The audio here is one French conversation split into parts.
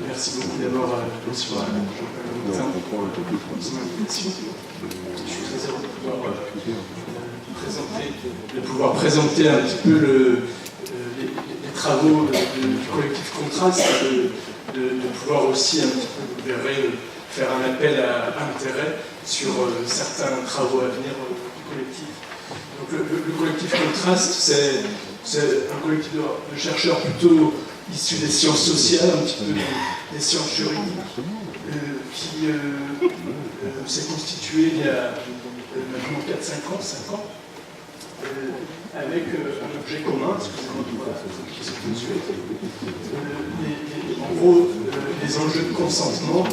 Merci beaucoup d'abord bonsoir. Je suis très heureux de pouvoir présenter un petit peu les travaux du collectif Contraste, de pouvoir aussi un petit peu, vous verrez, faire un appel à intérêt sur certains travaux à venir du collectif. Donc le collectif Contraste, c'est un collectif de chercheurs plutôt issus des sciences sociales, un petit peu des sciences juridiques, qui s'est constitué il y a maintenant 4-5 ans, avec un objet commun, excusez-moi qui se constitue, en gros les enjeux de consentement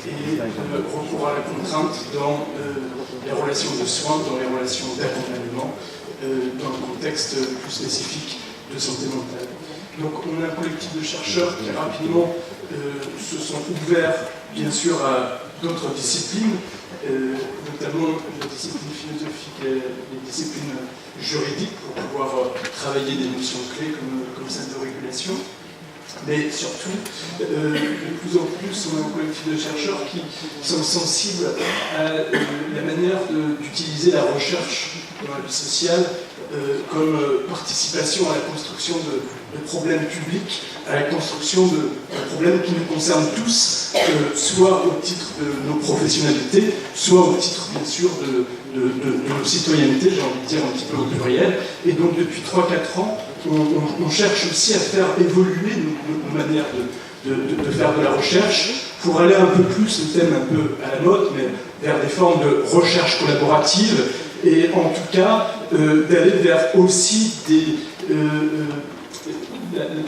et recours à la contrainte dans les relations de soins, dans les relations d'accompagnement, dans un contexte plus spécifique de santé mentale. Donc on a un collectif de chercheurs qui rapidement se sont ouverts bien sûr à d'autres disciplines, notamment la discipline philosophique et les disciplines juridiques pour pouvoir travailler des notions clés comme celle de régulation. Mais surtout, de plus en plus, on a un collectif de chercheurs qui sont sensibles à la manière d'utiliser la recherche dans la vie sociale comme participation à la construction de problèmes publics, à la construction de problèmes qui nous concernent tous, soit au titre de nos professionnalités, soit au titre, bien sûr, de nos citoyennetés, j'ai envie de dire un petit peu au pluriel. Et donc, depuis 3-4 ans, on cherche aussi à faire évoluer nos manières de faire de la recherche pour aller un peu plus, le thème un peu à la mode, mais vers des formes de recherche collaborative et en tout cas d'aller vers aussi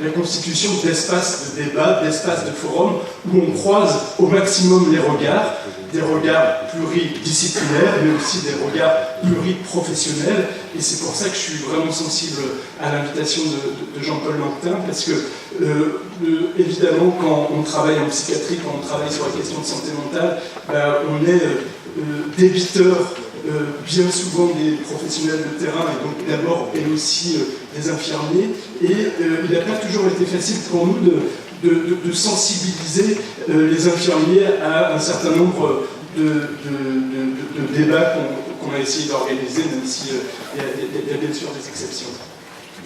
la constitution d'espaces de débat, d'espaces de forum où on croise au maximum les regards, des regards pluridisciplinaires, mais aussi des regards pluriprofessionnels. Et c'est pour ça que je suis vraiment sensible à l'invitation de Jean-Paul Martin, parce que, évidemment, quand on travaille en psychiatrie, quand on travaille sur la question de santé mentale, on est débiteur bien souvent des professionnels de terrain, et donc d'abord et aussi des infirmiers. Et il n'a pas toujours été facile pour nous de sensibiliser les infirmiers à un certain nombre de débats qu'on a essayé d'organiser, même s'il y a bien sûr des exceptions.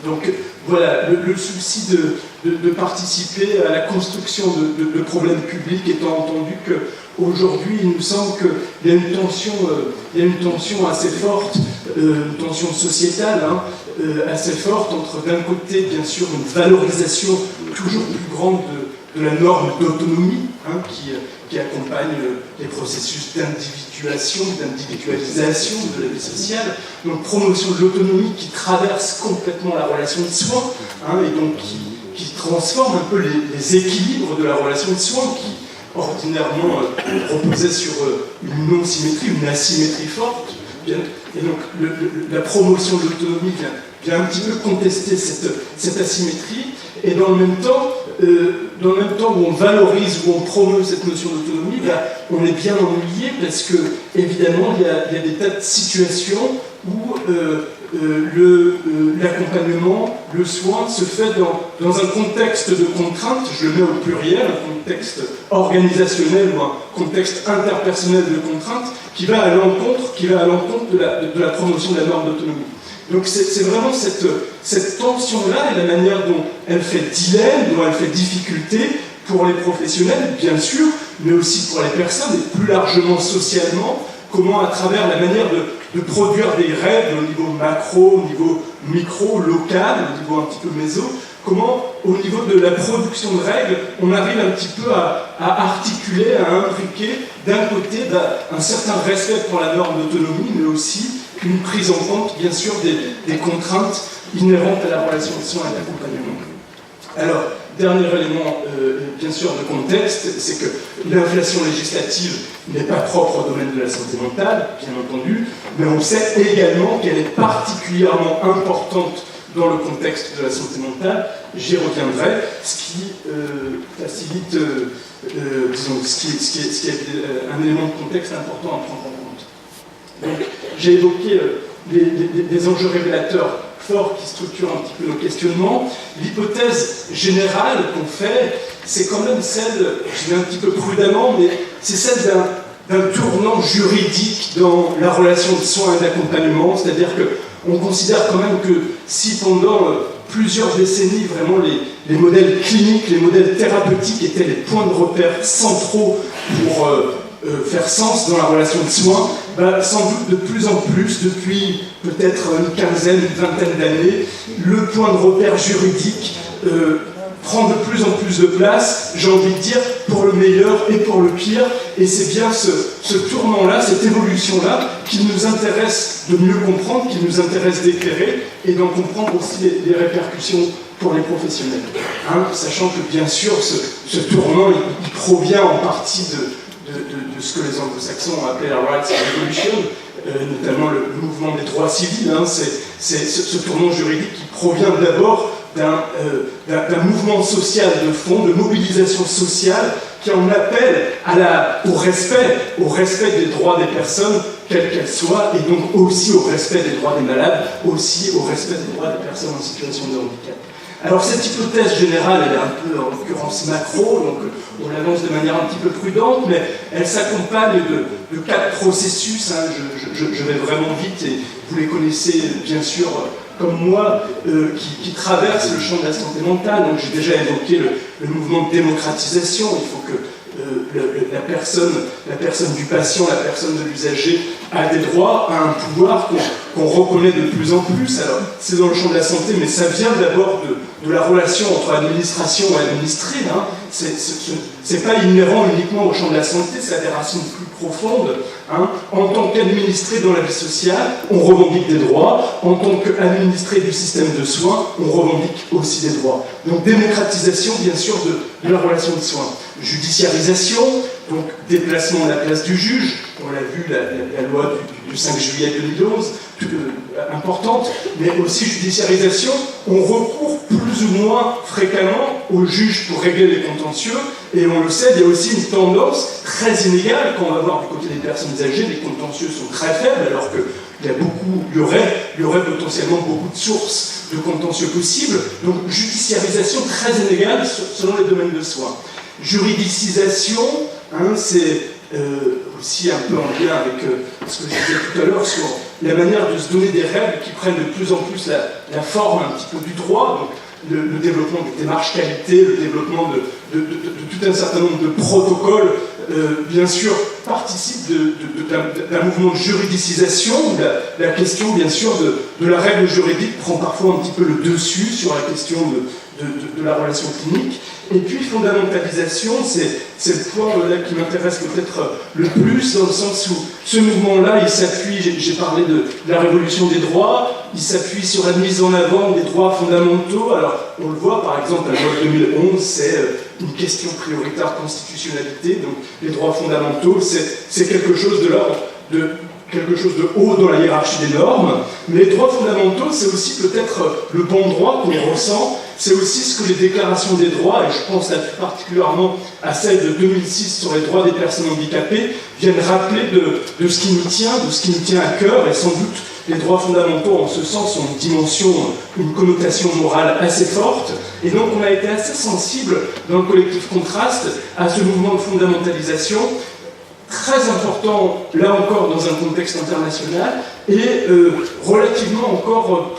Donc voilà, le souci de participer à la construction de problèmes publics, étant entendu qu'aujourd'hui, il nous semble qu'il y a une tension assez forte, une tension sociétale, assez forte, entre d'un côté, bien sûr, une valorisation toujours plus grande de la norme d'autonomie, qui accompagne les processus d'individualisation de la vie sociale, donc promotion de l'autonomie qui traverse complètement la relation de soins, et donc qui transforme un peu les équilibres de la relation de soins qui ordinairement reposait sur une non-symétrie, une asymétrie forte. Et donc la promotion de l'autonomie vient un petit peu contester cette asymétrie, et dans le même temps où on valorise, où on promeut cette notion d'autonomie, on est bien ennuyé parce que, évidemment, il y a des tas de situations où l'accompagnement, le soin se fait dans un contexte de contrainte, je le mets au pluriel, un contexte organisationnel ou un contexte interpersonnel de contrainte qui va à l'encontre de la promotion de la norme d'autonomie. Donc c'est vraiment cette tension-là et la manière dont elle fait dilemme, dont elle fait difficulté pour les professionnels, bien sûr, mais aussi pour les personnes et plus largement socialement, comment à travers la manière de produire des règles au niveau macro, au niveau micro, local, au niveau un petit peu méso, comment au niveau de la production de règles, on arrive un petit peu à articuler, à imbriquer d'un côté un certain respect pour la norme d'autonomie, mais aussi une prise en compte, bien sûr, des contraintes inhérentes à la relation de soins et d'accompagnement. Alors, dernier élément, bien sûr, de contexte, c'est que l'inflation législative n'est pas propre au domaine de la santé mentale, bien entendu, mais on sait également qu'elle est particulièrement importante dans le contexte de la santé mentale. J'y reviendrai, ce qui facilite, disons, ce qui est un élément de contexte important à prendre en compte. Donc, j'ai évoqué des enjeux révélateurs fort qui structure un petit peu nos questionnements. L'hypothèse générale qu'on fait, c'est quand même celle, je vais un petit peu prudemment, mais c'est celle d'un tournant juridique dans la relation de soins et d'accompagnement, c'est-à-dire qu'on considère quand même que si pendant plusieurs décennies, vraiment les modèles cliniques, les modèles thérapeutiques étaient les points de repère centraux pour faire sens dans la relation de soins, sans doute de plus en plus, depuis peut-être une quinzaine, une vingtaine d'années, le point de repère juridique prend de plus en plus de place, j'ai envie de dire, pour le meilleur et pour le pire, et c'est bien ce tournant-là, cette évolution-là, qui nous intéresse de mieux comprendre, qui nous intéresse d'éclairer, et d'en comprendre aussi les répercussions pour les professionnels. Sachant que bien sûr, ce tournant, il provient en partie de ce que les anglo-saxons ont appelé la Rights Revolution, notamment le mouvement des droits civils. C'est ce tournant juridique qui provient d'abord d'un mouvement social de fond, de mobilisation sociale, qui en appelle au respect des droits des personnes, quelles qu'elles soient, et donc aussi au respect des droits des malades, aussi au respect des droits des personnes en situation de handicap. Alors cette hypothèse générale, elle est un peu en l'occurrence macro, donc on l'annonce de manière un petit peu prudente, mais elle s'accompagne de 4 processus, je vais vraiment vite, et vous les connaissez bien sûr comme moi, qui traversent le champ de la santé mentale. Donc j'ai déjà évoqué le mouvement de démocratisation. Il faut que la personne du patient, la personne de l'usager a des droits, a un pouvoir qu'on reconnaît de plus en plus. Alors c'est dans le champ de la santé, mais ça vient d'abord de la relation entre administration et administré. C'est pas inhérent uniquement au champ de la santé, ça a des racines plus profondes. En tant qu'administré dans la vie sociale, on revendique des droits. En tant qu'administré du système de soins, on revendique aussi des droits. Donc démocratisation, bien sûr, de la relation de soins. Judiciarisation, donc déplacement de la place du juge. On l'a vu, la loi du 5 juillet 2011, importante, mais aussi judiciarisation. On recourt plus ou moins fréquemment au juge pour régler les contentieux, et on le sait, il y a aussi une tendance très inégale. Quand on va voir du côté des personnes âgées, les contentieux sont très faibles, alors qu'il y aurait potentiellement beaucoup de sources de contentieux possibles. Donc judiciarisation très inégale selon les domaines de soins. Juridicisation, c'est aussi un peu en lien avec ce que je disais tout à l'heure sur la manière de se donner des règles qui prennent de plus en plus la forme un petit peu du droit. Donc, le développement des démarches qualité, le développement de tout un certain nombre de protocoles, bien sûr, participe d'un mouvement de juridicisation. La question, bien sûr, de la règle juridique prend parfois un petit peu le dessus sur la question de la relation clinique. Et puis, fondamentalisation, c'est le point qui m'intéresse peut-être le plus, dans le sens où ce mouvement-là, il s'appuie, j'ai parlé de la révolution des droits, il s'appuie sur la mise en avant des droits fondamentaux. Alors, on le voit, par exemple, la loi de 2011, c'est une question prioritaire constitutionnalité, donc les droits fondamentaux, c'est quelque chose de l'ordre de quelque chose de haut dans la hiérarchie des normes, mais les droits fondamentaux, c'est aussi peut-être le bon droit qu'on ressent, c'est aussi ce que les déclarations des droits, et je pense là plus particulièrement à celle de 2006 sur les droits des personnes handicapées, viennent rappeler de ce qui nous tient à cœur, et sans doute les droits fondamentaux en ce sens ont une dimension, une connotation morale assez forte, et donc on a été assez sensible dans le collectif Contraste à ce mouvement de fondamentalisation, très important, là encore, dans un contexte international, et relativement encore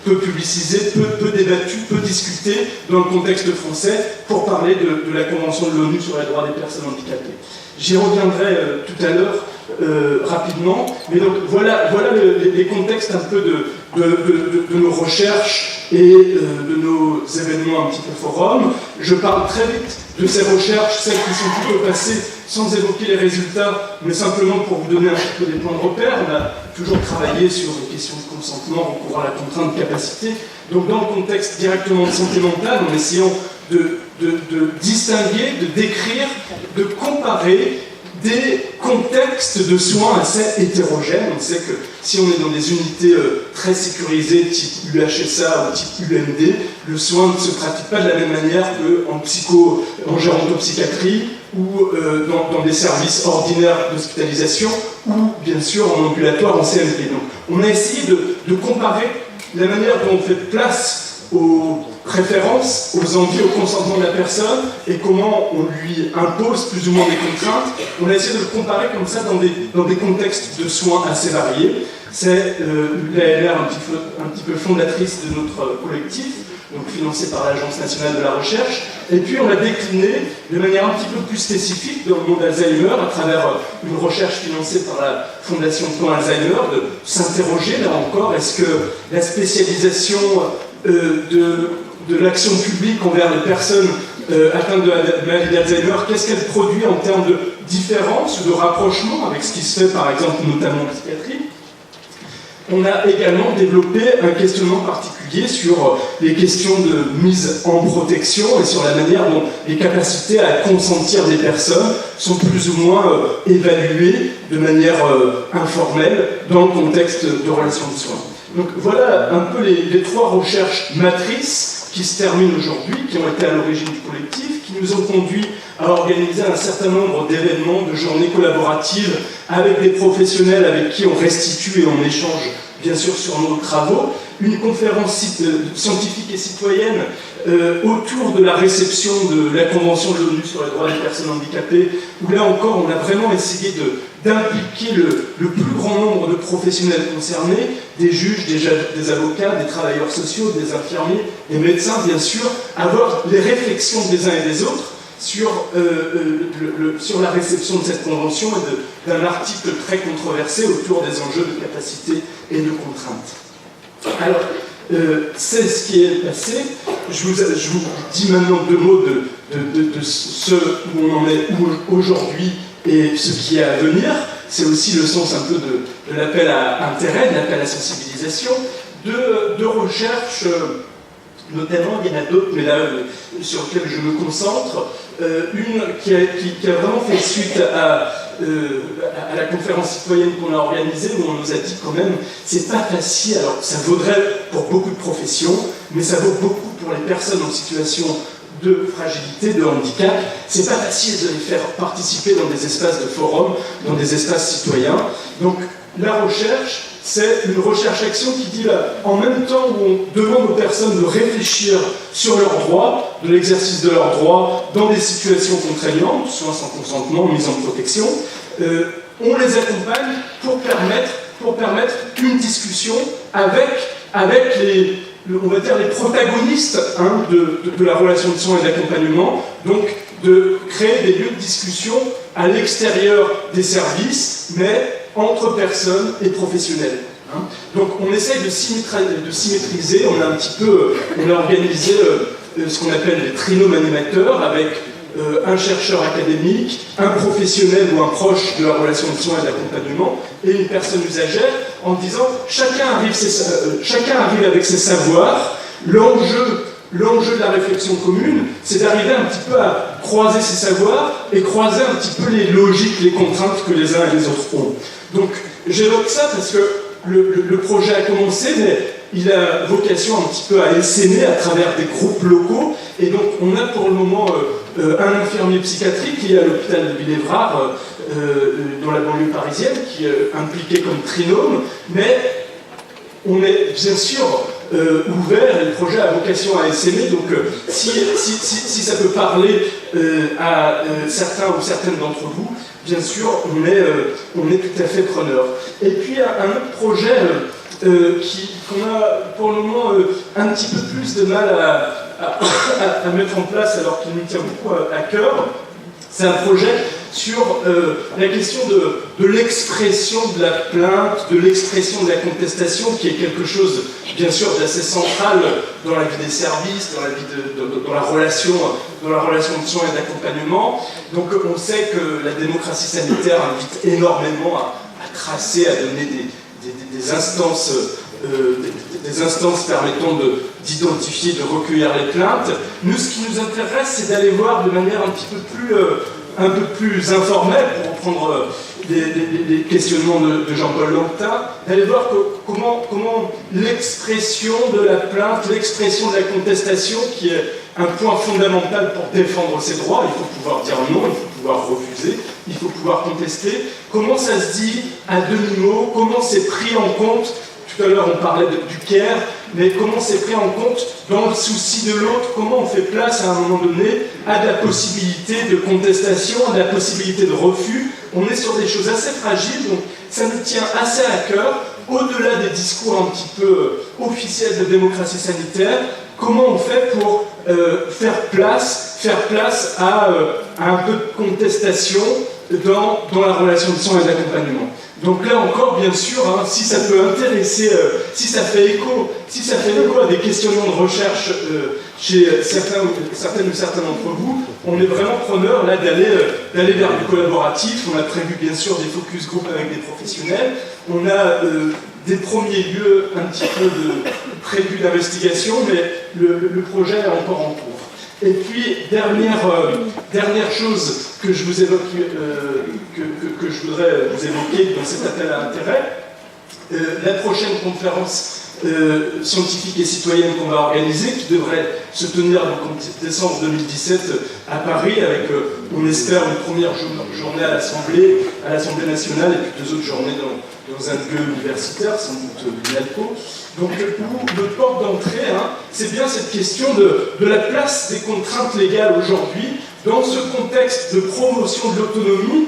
peu publicisé, peu débattu, peu discuté dans le contexte français pour parler de la Convention de l'ONU sur les droits des personnes handicapées. J'y reviendrai tout à l'heure rapidement, mais donc voilà les contextes un peu de nos recherches et de nos événements un petit peu forum. Je parle très vite de ces recherches, celles qui sont plutôt passées sans évoquer les résultats, mais simplement pour vous donner un petit peu des points de repère. On a toujours travaillé sur les questions de consentement, recours à la contrainte de capacité. Donc dans le contexte directement de santé mentale, en essayant de distinguer, de décrire, de comparer des contextes de soins assez hétérogènes. On sait que si on est dans des unités très sécurisées, type UHSA ou type UMD, le soin ne se pratique pas de la même manière qu'en gérontopsychiatrie ou dans des services ordinaires d'hospitalisation ou bien sûr en ambulatoire, en CMP. Donc on a essayé de de comparer la manière dont on fait place aux préférences, aux envies, au consentement de la personne et comment on lui impose plus ou moins des contraintes. On a essayé de le comparer comme ça dans des contextes de soins assez variés. C'est l'ALR un petit peu fondatrice de notre collectif, donc financé par l'Agence nationale de la recherche. Et puis on l'a décliné de manière un petit peu plus spécifique dans le monde Alzheimer à travers une recherche financée par la Fondation Plan Alzheimer, de s'interroger là encore, est-ce que la spécialisation de l'action publique envers les personnes atteintes de la maladie d'Alzheimer, qu'est-ce qu'elle produit en termes de différence ou de rapprochement avec ce qui se fait par exemple notamment en psychiatrie. On a également développé un questionnement particulier sur les questions de mise en protection et sur la manière dont les capacités à consentir des personnes sont plus ou moins évaluées de manière informelle dans le contexte de relations de soins. Donc voilà un peu les trois recherches matrices qui se terminent aujourd'hui, qui ont été à l'origine du collectif, qui nous ont conduit à organiser un certain nombre d'événements, de journées collaboratives avec des professionnels avec qui on restitue et on échange bien sûr sur nos travaux, une conférence scientifique et citoyenne autour de la réception de la Convention de l'ONU sur les droits des personnes handicapées, où là encore on a vraiment essayé d'impliquer le plus grand nombre de professionnels concernés, des juges, des avocats, des travailleurs sociaux, des infirmiers, des médecins bien sûr, avoir les réflexions des uns et des autres sur la réception de cette convention et d'un article très controversé autour des enjeux de capacité et de contraintes. Alors, c'est ce qui est passé. Je vous dis maintenant deux mots de ce où on en est aujourd'hui et ce qui est à venir. C'est aussi le sens un peu de l'appel à intérêt, de l'appel à sensibilisation, de recherche. Notamment, il y en a d'autres, mais là, sur lesquelles je me concentre. Une qui a vraiment fait suite à la conférence citoyenne qu'on a organisée, où on nous a dit quand même, c'est pas facile, alors ça vaudrait pour beaucoup de professions, mais ça vaut beaucoup pour les personnes en situation de fragilité, de handicap. C'est pas facile de les faire participer dans des espaces de forum, dans des espaces citoyens. Donc, la recherche, c'est une recherche-action qui dit, en même temps où on demande aux personnes de réfléchir sur leurs droits, de l'exercice de leurs droits dans des situations contraignantes, soins sans consentement, mise en protection, on les accompagne pour permettre une discussion avec on va dire les protagonistes de la relation de soins et d'accompagnement, donc de créer des lieux de discussion à l'extérieur des services, mais entre personnes et professionnels. Donc on essaye de symétriser, on a organisé ce qu'on appelle les trinômes animateurs avec un chercheur académique, un professionnel ou un proche de la relation de soins et d'accompagnement et une personne usagère en disant chacun arrive avec ses savoirs, l'enjeu de la réflexion commune, c'est d'arriver un petit peu à croiser ces savoirs et croiser un petit peu les logiques, les contraintes que les uns et les autres ont. Donc j'évoque ça parce que le projet a commencé, mais il a vocation un petit peu à essaimer à travers des groupes locaux. Et donc on a pour le moment un infirmier psychiatrique qui est à l'hôpital de Villévrard, dans la banlieue parisienne, qui est impliqué comme trinôme, mais on est bien sûr ouvert et le projet a vocation à essaimer, donc si ça peut parler à certains ou certaines d'entre vous, bien sûr, on est tout à fait preneur. Et puis un autre projet qu'on a pour le moment un petit peu plus de mal à mettre en place alors qu'il nous tient beaucoup à cœur, c'est un projet sur la question de l'expression de la plainte, de l'expression de la contestation, qui est quelque chose, bien sûr, d'assez central dans la vie des services, dans la relation de soins et d'accompagnement. Donc on sait que la démocratie sanitaire invite énormément à tracer, à donner des instances permettant d'identifier, de recueillir les plaintes. Nous, ce qui nous intéresse, c'est d'aller voir de manière un peu plus informelle, pour reprendre les questionnements de Jean-Paul Lantin, d'aller voir comment l'expression de la plainte, l'expression de la contestation, qui est un point fondamental pour défendre ses droits, il faut pouvoir dire non, il faut pouvoir refuser, il faut pouvoir contester, comment ça se dit à demi-mot, comment c'est pris en compte Tout à l'heure, on parlait du care, mais comment c'est pris en compte dans le souci de l'autre, comment on fait place à un moment donné à de la possibilité de contestation, à de la possibilité de refus. On est sur des choses assez fragiles, donc ça nous tient assez à cœur, au-delà des discours un petit peu officiels de démocratie sanitaire, comment on fait pour faire place à un peu de contestation dans la relation de soins et d'accompagnement. Donc là encore, bien sûr, hein, si ça peut intéresser, si ça fait écho à des questionnements de recherche chez certaines ou certains d'entre vous, on est vraiment preneur là d'aller vers du collaboratif. On a prévu bien sûr des focus group avec des professionnels. On a des premiers lieux un petit peu prévus d'investigation, mais le projet est encore en cours. Et puis, dernière chose que je vous évoque, que je voudrais vous évoquer dans cet appel à intérêt, la prochaine conférence scientifique et citoyenne qu'on va organiser, qui devrait se tenir en décembre 2017 à Paris, avec, on espère, une première journée à l'Assemblée nationale, et puis 2 autres journées dans un lieu universitaire, sans doute l'INALCO. Donc, notre porte d'entrée, hein, c'est bien cette question de la place des contraintes légales aujourd'hui, dans ce contexte de promotion de l'autonomie.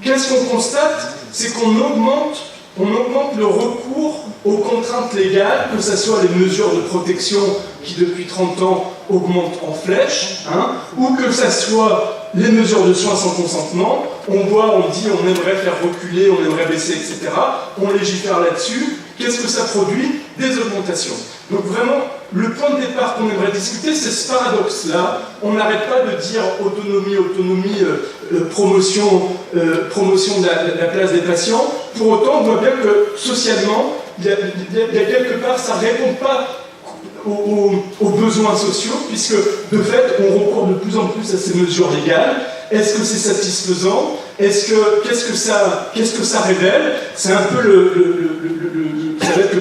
Qu'est-ce qu'on constate? C'est qu'on augmente le recours aux contraintes légales, que ce soit les mesures de protection qui depuis 30 ans augmentent en flèche, hein, ou que ce soit les mesures de soins sans consentement. On dit on aimerait faire reculer, on aimerait baisser, etc. On légifère là-dessus. Qu'est-ce que ça produit? Des augmentations. Donc vraiment, le point de départ qu'on aimerait discuter, c'est ce paradoxe-là. On n'arrête pas de dire autonomie, promotion de la place des patients. Pour autant, on voit bien que socialement, il y a quelque part, ça ne répond pas aux besoins sociaux, puisque de fait, on recourt de plus en plus à ces mesures légales. Est-ce que c'est satisfaisant? Qu'est-ce que ça révèle? C'est un peu ça va être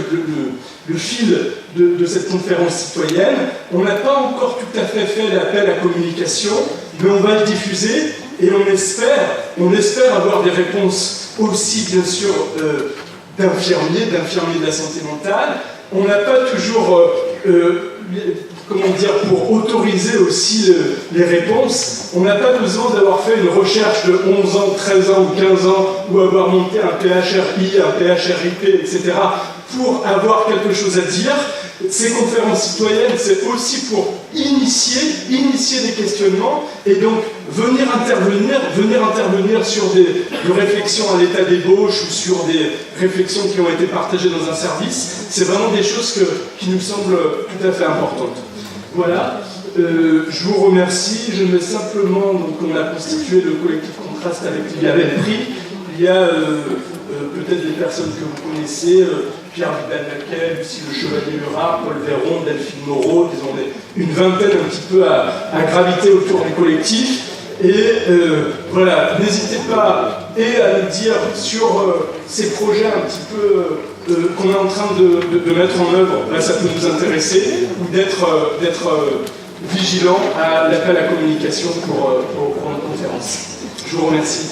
le fil de cette conférence citoyenne. On n'a pas encore tout à fait l'appel à communication, mais on va le diffuser et on espère avoir des réponses aussi, bien sûr, d'infirmiers de la santé mentale. On n'a pas toujours, pour autoriser aussi les réponses, on n'a pas besoin d'avoir fait une recherche de 11 ans, 13 ans ou 15 ans, ou avoir monté un PHRI, un PHRIP, etc., pour avoir quelque chose à dire. Ces conférences citoyennes, c'est aussi pour initier des questionnements et donc venir intervenir sur des réflexions à l'état d'ébauche ou sur des réflexions qui ont été partagées dans un service. C'est vraiment des choses qui nous semblent tout à fait importantes. Voilà, je vous remercie. Je mets simplement, donc on a constitué le collectif Contraste avec Ligabel Prix. Il y a peut-être des personnes que vous connaissez, Pierre Vidal-Naquet, Lucie Le Chevalier-Murat, Paul Véron, Delphine Moreau, disons une vingtaine un petit peu à graviter autour du collectif. Et voilà, n'hésitez pas à nous dire sur ces projets un petit peu qu'on est en train de mettre en œuvre, là ça peut nous intéresser, ou d'être vigilant à l'appel à communication pour notre conférence. Je vous remercie.